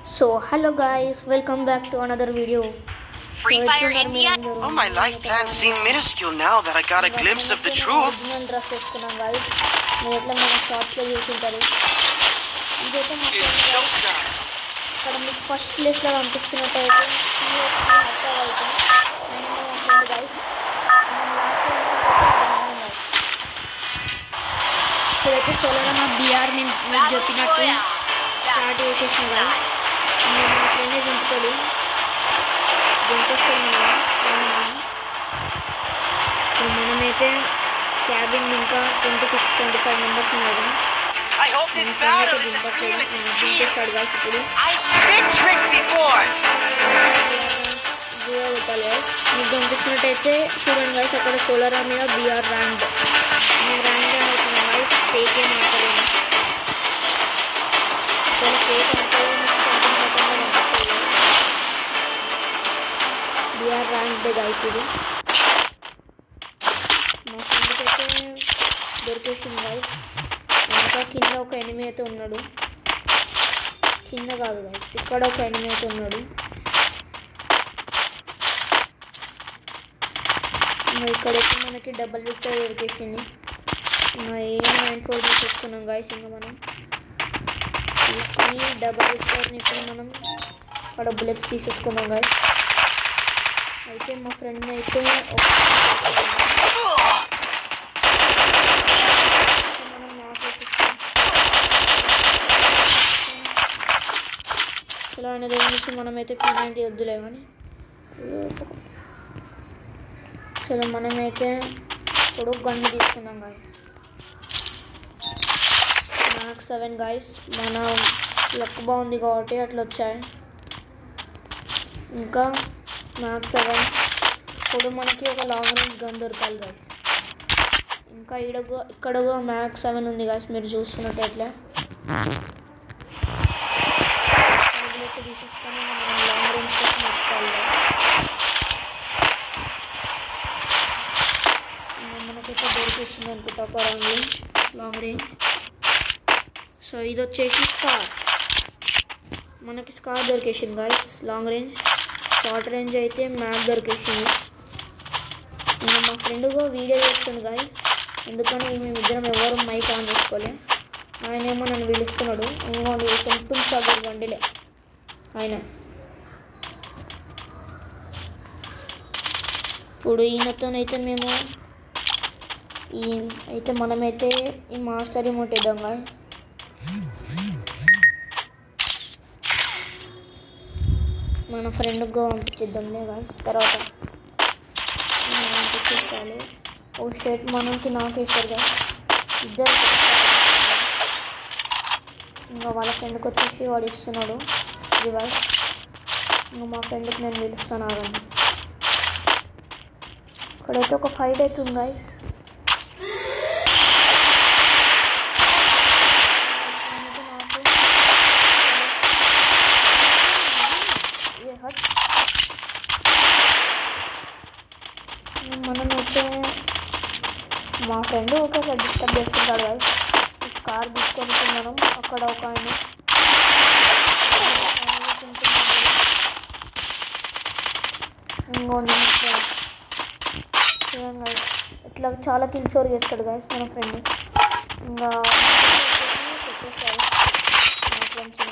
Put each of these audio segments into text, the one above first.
So hello guys, welcome back to another video. So Free Fire ఎట్లున్నారు India? మీరందరూ? Oh, my life నేనైతే plans seem బాగున్నాను. minuscule now that I got a ఇంకా glimpse of the మనమైతే మన truth. Original dress వేసుకున్నాం guys. మీరు ఎట్లా మన షార్ట్స్లో చూసుంటారు. ఇదైతే మా It's ఫ్రెండ్ guys. showtime. ఇక్కడ మీకు ఫస్ట్ ప్లేస్లో కనిపిస్తున్నట్టయితే CHP హర్ష అయితే ఆయన మా ఫ్రెండ్ guys. మనం లాస్ట్ ఇప్పుడైతే సోలోలో మా బీఆర్ నేను మీకు Battle చెప్పినట్టు Royale. స్టార్ట్ That చేసేసిన is guys. time. మా ఫ్రెండే చంపుతాడు గెంటేస్తాడు మనమైతే క్యాబిన్ ఇంకా 26-25 మెంబర్స్ ఉన్నారు I hope మన this ఫ్రెండ్ అయితే battle is as దింపట్లేదు real as it దింపేస్తాడు feels. గాయస్ ఇప్పుడు I've been tricked before. BR కొట్టాలి గాయస్ మీకు కనిపిస్తున్నట్టయితే చూడండి గాయస్ అక్కడ సోలారా మీద బీఆర్ ర్యాంక్ మేము ర్యాంక్ అవుతున్నాం గాయస్ ఫేక్ ఏం ఆడలేదు చాలా ఫేక్ ఆడలేదు బీఆర్ ర్యాంక్ గాయస్ ఇది మా ఫ్రెండ్కి అయితే దొరికేసింది గాయస్ ఇంకా కింద ఒక ఎనిమి అయితే ఉన్నాడు కింద కాదు గాయస్ ఇక్కడ ఒక ఎనిమి అయితే ఉన్నాడు ఇక్కడైతే మనకి డబల్ విక్టర్ దొరికేసింది ఇంకా ఏం 94 తీసేసుకున్నాం గాయస్ ఇంకా మనం తీసుకొని డబల్ విక్టర్ని ఇప్పుడు మనం అక్కడ బుల్లెట్స్ తీసేసుకున్నాం గాయస్ అయితే మా ఫ్రెండ్ అయితే చలో అనే దగ్గర నుంచి మనమైతే P90 వద్దులే కానీ చలో మనమైతే పొడుగు గన్ను తీసుకున్నాం గాయస్ మ్యాక్స్ 7 గాయస్ మన లక్ బాగుంది కాబట్టి అట్లా వచ్చాయి ఇంకా మ్యాక్స్ 7 ఇప్పుడు మనకి ఒక లాంగ్ రేంజ్ గన్ దొరకాలి గాయస్ ఇంకా ఇక్కడ మ్యాక్స్ 7 ఉంది గాయస్ మీరు చూస్తున్నట్టయితే తీసేసుకొని మనం లాంగ్ రేంజ్ కోసం ఎత్తుకోవాలి మనకైతే దొరికేసింది అనుకుంటా ఒక లాంగ్ రేంజ్ సో ఇది వచ్చేసి స్కార్ మనకి స్కార్ దొరికేసింది guys long range short range అయితే మ్యాక్ దొరికేసింది ఇంకా మా ఫ్రెండ్గా వీడియో చేస్తుంది గాయస్ ఎందుకని మేమిద్దరం ఎవరు మైక్ ఆన్ చేసుకోలే ఆయన ఏమో నన్ను పిలుస్తున్నాడు ఇంకోండి తుమ్ సాగర్ వండిలే ఆయన ఇప్పుడు ఈయనతోనైతే మేము మనమైతే ఈ మాస్టర్ రిమోట్ ఇద్దాం గాయస్ మన ఫ్రెండ్గా పంపించేద్దాంలే గాయస్ తర్వాత పంపించేస్తాను ఓ షర్ట్ మనకి నాకేసారు గాయస్ ఇద్దరు ఇంకా వాళ్ళ ఫ్రెండ్కి వచ్చేసి వాడు ఇస్తున్నాడు రివైవ్ ఇంకా మా ఫ్రెండ్కి నేను పిలుస్తాను ఆగండి ఇక్కడైతే ఒక ఫైట్ అవుతుంది గాయస్ మనమైతే మా ఫ్రెండ్ ఒక డిస్టర్బ్ చేస్తుంటాడు గాయస్ కార్ తీసుకొని మనం అక్కడ ఒక ఆయన ఇంకోండి చూడండి ఇట్లా చాలా కిల్సోర్ చేస్తాడు గాయస్ మన ఫ్రెండ్ ఇంకా పెట్టేస్తారు మా ఫ్రెండ్స్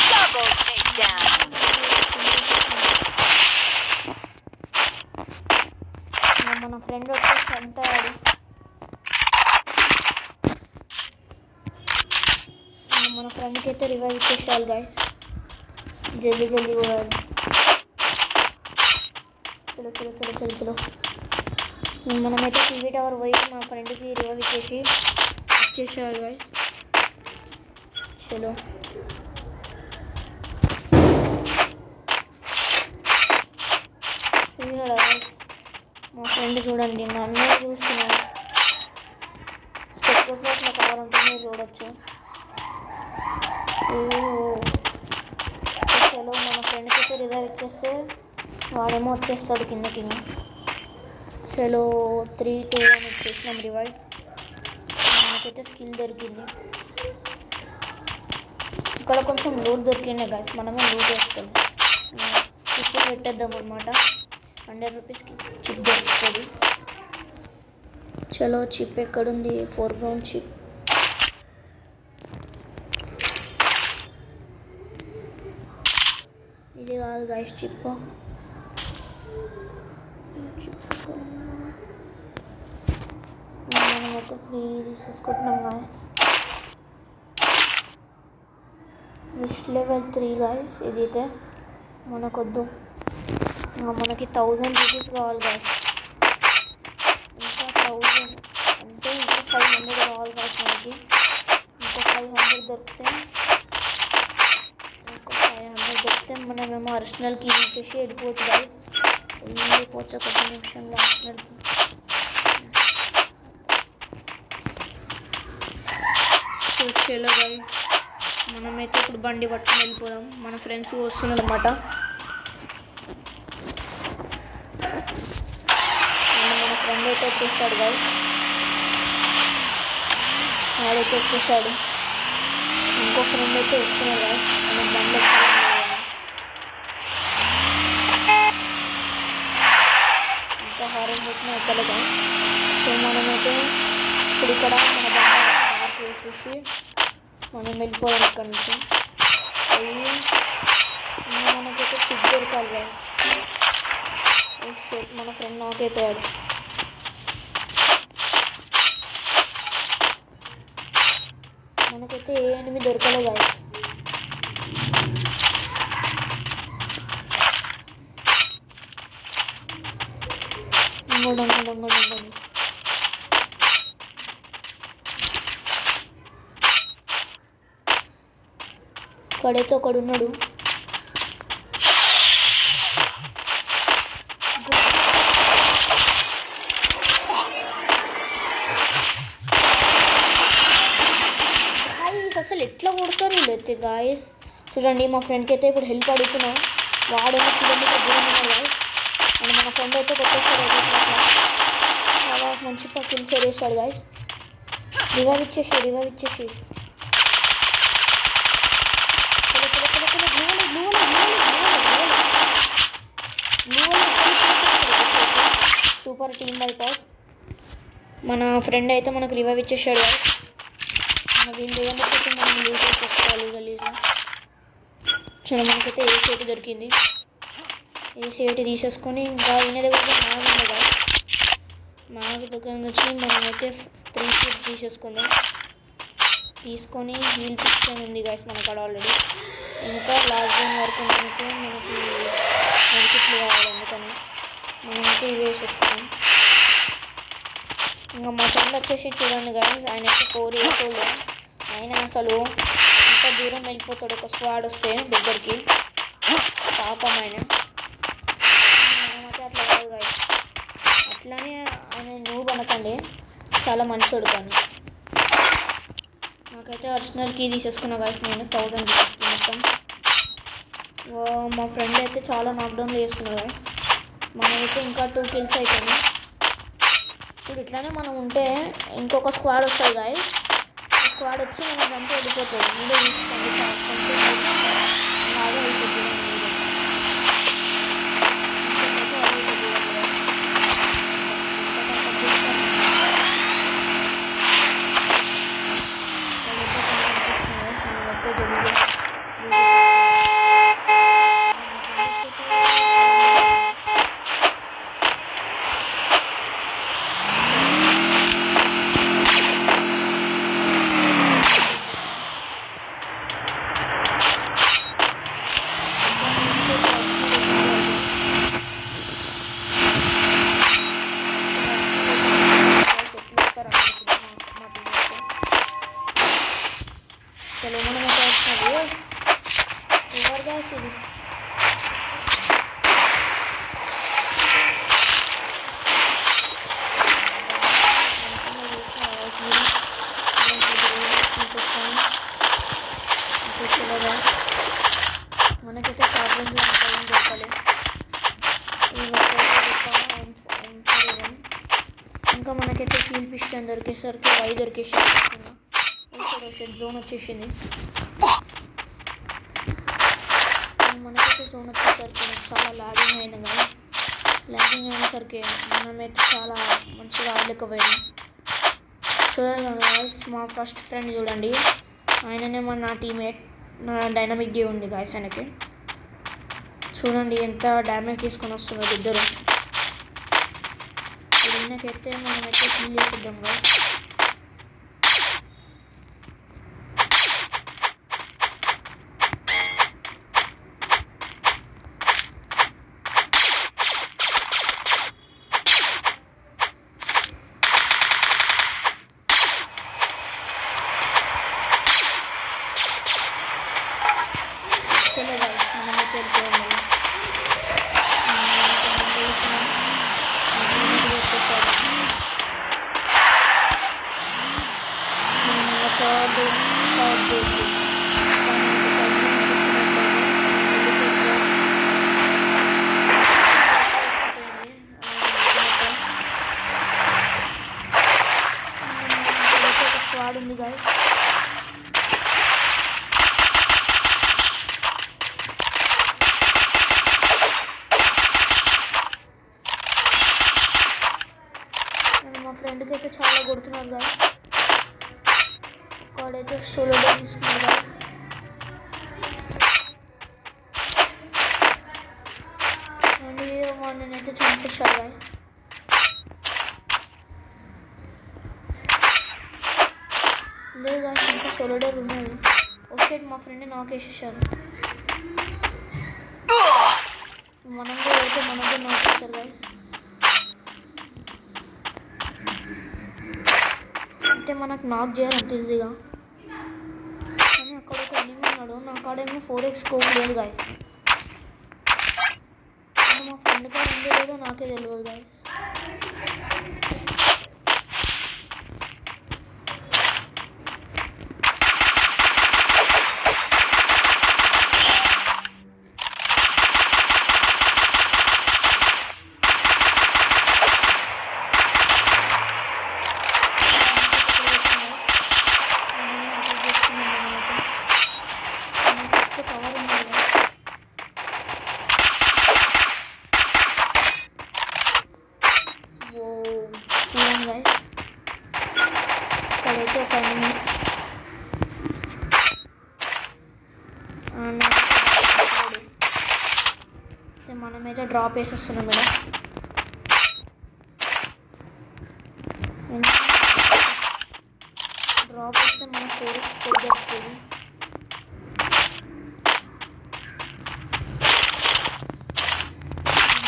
Double takedown. మన ఫ్రెండ్ వచ్చేసి అంటాడు మన ఫ్రెండ్కి అయితే రివైవ్ ఇచ్చేసారు గాయస్ జల్దీ కూడా చలో చలో చలో చలో చలో మనమైతే టీవీ టవర్ పోయి మా ఫ్రెండ్కి రివైవ్ ఇచ్చేసారు గాయస్ చలో మా ఫ్రెండ్ చూడండి నన్నే చూస్తున్నాను స్పెక్టోఫ్లోట్లో కావాలంటే మీరు చూడొచ్చు చేస్తే వాడేమో వచ్చేస్తాడు కిందకి. సెలో 3, 2 అని ఇచ్చేసినాం రివైవ్. మనకైతే స్కిల్ దొరికింది. ఇక్కడ కొంచెం లూట్ దొరికిండే గైస్, మనమే లూట్ వేసుకోవాలి. చిప్ పెట్టేద్దాం అనమాట. 100 రూపీస్కి చిప్ దొరుకుతుంది. చలో చిప్ ఎక్కడుంది? 4 గ్రౌండ్ చిప్. ఇది కాదు గైస్ చిప్. మనమైతే ఫ్రీ తీసేసుకుంటున్నాం గాయస్. Next level 3 guys. ఇదైతే మనకొద్దు, మనకి 1000 రూపీస్ కావాలి గాయస్. ఇంకా 1000 అంటే ఇంకా 500 కావాలి గాయస్. మనకి ఇంకా 500 దొరికితే మనమేమో అర్సనల్కి తీసేసి వెళ్ళిపోవచ్చు గాయస్. వెళ్ళిపోవచ్చు ఒక నిమిషంలో అర్సనల్కి. చలో గాయస్, మనమైతే ఇప్పుడు బండి పట్టుకుని వెళ్ళిపోదాం. మన ఫ్రెండ్స్ వస్తున్నారు అనమాట. మన ఫ్రెండ్ అయితే వచ్చేసాడు గాయస్. వాడైతే వచ్చేసాడు. ఇంకో ఫ్రెండ్ అయితే ఎక్కుతున్నాడు గాయస్. మన బండి ఇంకా హారన్ పెట్టిన ఎక్కలే గాయస్. సో మనమైతే ఇప్పుడు ఇక్కడ మన బండి పార్క్ వేసేసి మనం వెళ్ళిపోయాం ఇక్కడ నుంచి. ఇంకా మనకైతే చిప్ దొరకాలి కదా. మన ఫ్రెండ్ నాక్ అయిపోయాడు. మనకైతే ఏ ఎనిమి దొరకలేదు కదా. దొంగ ఇక్కడైతే ఒకడున్నాడు. అసలు ఎట్లా కొడతారు వీళ్ళైతే గాయస్. చూడండి, మా ఫ్రెండ్కి అయితే ఇప్పుడు హెల్ప్ అడుగుతున్నా. వాడేమో కిలోమీటర్ దూరం ఉన్నాడు గాయస్. అండ్ మన ఫ్రెండ్ అయితే కొట్టేస్తాడు. చాలా మంచి కిల్ చేస్తాడు గాయస్. రివైవ్ ఇచ్చేసి సూపర్ టీమ్ వైపౌట్. మన ఫ్రెండ్ అయితే మనకు రివైవ్ ఇచ్చేసాడు. వీళ్ళు ఏమో మనం యూజ్ చేసుకోవాలి గలీజ్గా. చూడండి, మనకైతే ఏ సేటు దొరికింది. ఏ సేటు తీసేసుకొని ఇంకా ఈయన దగ్గర మ్యాగ్ ఉంది కదా. మ్యాగ్ దగ్గర నుంచి మనమైతే 3 షీట్ తీసేసుకుందాం. తీసుకొని హీల్ పిక్చర్ ఉంది గాయస్ మన కాడ ఆల్రెడీ. ఇంకా లాస్ట్ జోన్ వరకు మనకి మెడికిట్లు కావాలి. అందుకని మనమైతే ఇవి వేసేసుకున్నాం. ఇంకా మా ఫ్రెండ్ వచ్చేసి చూడండి గాయస్, ఆయన అయితే 4 years old. ఆయన అసలు ఇంత దూరం వెళ్ళిపోతాడు ఒక స్క్వాడ్ వస్తే దగ్గరికి. పాపం ఆయన అట్లా కాదు గాయస్. అట్లానే ఆయన నువ్వు అనకండి, చాలా మంచోడు. కానీ నాకైతే అర్సనల్ కీ తీసేసుకున్నా గాయస్ నేను 1000 రూపీస్కి మొత్తం. మా ఫ్రెండ్ అయితే చాలా నాక్డౌన్లు చేస్తున్నారు గాయస్. మనమైతే ఇంకా 2 kills అయిపోయినాయి. ఇప్పుడు ఇట్లానే మనం ఉంటే ఇంకొక స్క్వాడ్ వస్తుంది గాయస్. స్క్వాడ్ వచ్చి మనం అంతా వెళ్ళిపోతుంది. ముందే తీసుకోండి, బాగా వెళ్ళిపోతుంది. చలో మనం ఎవరు గ్యాస్ ఇది. మనకైతే ప్రాబ్లం దొరకాలి. అని దొరికేసరికి వై దొరికేసాను. షెడ్ జోన్ వచ్చేసింది. మనకైతే జోన్ వచ్చేసరికి చాలా లాగింగ్ అయింది కానీ లాగింగ్ అయినసరికి మనమైతే చాలా మంచిగా ఆడలేకపోయాం. చూడండి గాయస్, మా ఫస్ట్ ఫ్రెండ్ చూడండి, ఆయననే నా టీమేట్, నా డైనమిక్ డే ఉంది గాయస్. ఆయనకి చూడండి ఎంత డ్యామేజ్ తీసుకొని వస్తున్నారు ఇద్దరు. ఈయనకైతే మనమైతే కిల్ చేసిద్దాం గాయస్. చలో గాయస్, మనమైతే వెళ్ళిపోయాం. స్క్వాడ్ ఉంది గాయస్. మా ఫ్రెండ్కి అయితే చాలా కొడుతున్నారు కదా, వాడైతే సోలో డే తీసుకున్నారు కదా. అండ్ నేనైతే చంపేశాడు కదా. లేదు కదా, ఇంకా సోలో డే ఉన్నది. ఓకే, మా ఫ్రెండ్ నాకు వేసేసారు. మనం కూడా అయితే మనం కూడా నాకు వేసారు కదా. అంటే మనకు నాక్ చేయాలి అంత ఈజీగా, కానీ అక్కడ ఒక ఎనిమిది ఉన్నాడు. నా కాడేమో 4x స్కోప్ లేదు గాయస్. మా ఫ్రెండ్ కాడ ఉందో లేదో నాకే తెలియదు గాయస్. ఇక్కడైతే ఒక ఎనిమిది మనమైతే డ్రాప్ వేసేస్తున్నాం మేడం. డ్రాప్ వేస్తే మన 4x స్కోప్ దొరుకుతుంది.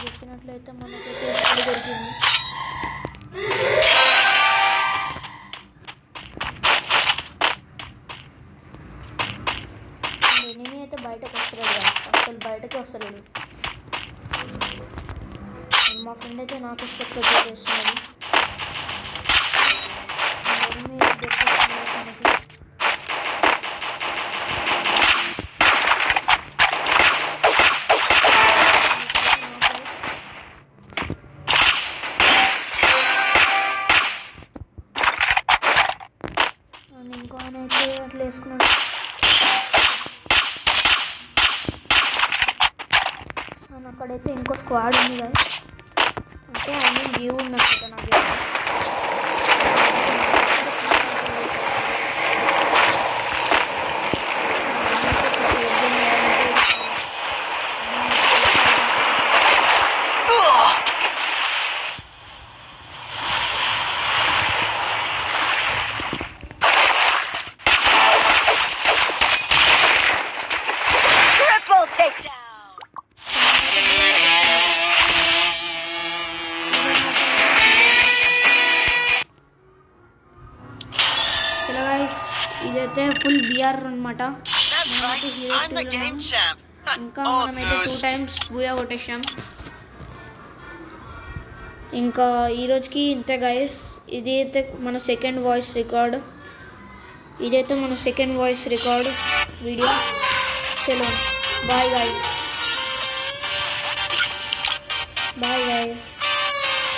చెప్పినట్లయితే మనకైతే స్కోప్ దొరికింది. ఎనిమిది అయితే బయటకు వస్తలేదు కదా, అసలు బయటకే వస్తలేదు. మా ఫ్రెండ్ అయితే నాకు స్టెప్ చేస్తున్నాడు. ఇంకో ఆయన అయితే అట్లా వేసుకున్నాడు. అక్కడైతే ఇంకో స్క్వాడ్ ఉంది కదా, అంటే ఆయన వ్యూ ఉన్నట్టు నాకు. Triple takedown. చలో గైస్, ఇదైతే ఫుల్ బిఆర్ అనమాట. That's right. I'm the game champ. ఇంకా Old మనమైతే 2 news. times Booyah కొట్టేసాం. ఇంకా ఈరోజుకి ఇంతే గైస్. ఇది అయితే మన సెకండ్ వాయిస్ రికార్డ్. ఇదైతే మన సెకండ్ వాయిస్ రికార్డ్ వీడియో. చలో బాయ్ గైస్, బాయ్ గైస్.